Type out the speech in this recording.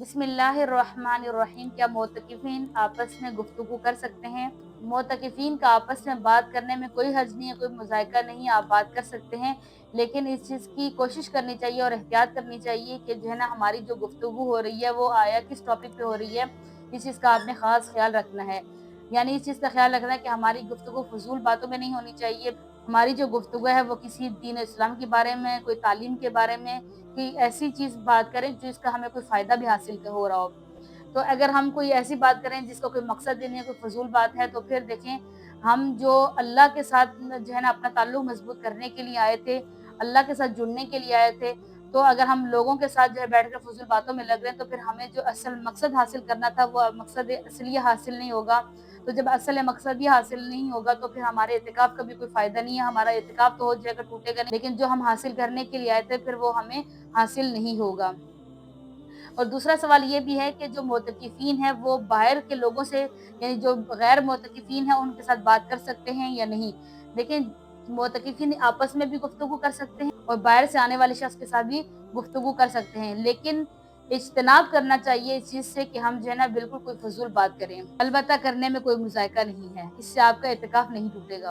बिस्मिल्लाहिर्रहमानिर्रहीम। क्या मोतकिफीन आपस में गुफ्तगू कर सकते हैं? मोतकिफीन का आपस में बात करने में कोई हर्ज नहीं है, कोई मुज़ायका नहीं है, आप बात कर सकते हैं। लेकिन इस चीज़ की कोशिश करनी चाहिए और एहतियात करनी चाहिए कि जो है ना, हमारी जो गुफ्तगू हो रही है वो आया किस टॉपिक पे हो रही है, इस चीज़ का आपने ख़ास ख्याल रखना है। यानी इस चीज़ का ख्याल रखना है कि हमारी गुफ्तगू फ़ुज़ूल बातों में नहीं होनी चाहिए। हमारी जो गुफ्तगू है वो किसी दीन इस्लाम के बारे में, कोई तालीम के बारे में, कि ऐसी चीज़ बात करें जिसका हमें कोई फ़ायदा भी हासिल हो रहा हो। तो अगर हम कोई ऐसी बात करें जिसका कोई मकसद ही नहीं है, कोई फ़िज़ूल बात है, तो फिर देखें, हम जो अल्लाह के साथ जो है ना अपना ताल्लुक मज़बूत करने के लिए आए थे, अल्लाह के साथ जुड़ने के लिए आए थे, तो अगर हम लोगों के साथ जो है बैठकर फ़िज़ूल बातों में लग रहे हैं, तो फिर हमें जो असल मकसद हासिल करना था वो मकसद असली हासिल नहीं होगा। तो जब असल मकसद ही हासिल नहीं होगा तो फिर हमारे इत्तिकाफ़ का भी कोई फ़ायदा नहीं है, हमारा इत्तिकाफ़ तो हो जाएगा, टूटेगा नहीं, लेकिन जो हम हासिल करने के लिए आए थे फिर वो हमें हासिल नहीं होगा। और दूसरा सवाल ये भी है कि जो मोतकिफ़ीन हैं वो बाहर के लोगों से, यानी जो गैर मोतकिफ़ीन हैं उनके साथ बात कर सकते हैं या नहीं? देखिए, मोतकिफ़ीन आपस में भी गुफ्तगू कर सकते हैं और बाहर से आने वाले शख्स के साथ भी गुफ्तगू कर सकते हैं, लेकिन इज्तनाब करना चाहिए इस चीज़ से कि हम जो है ना बिल्कुल कोई फ़िज़ूल बात करें। अलबत्ता करने में कोई मुज़ायका नहीं है, इससे आपका इत्तिकाफ़ नहीं टूटेगा।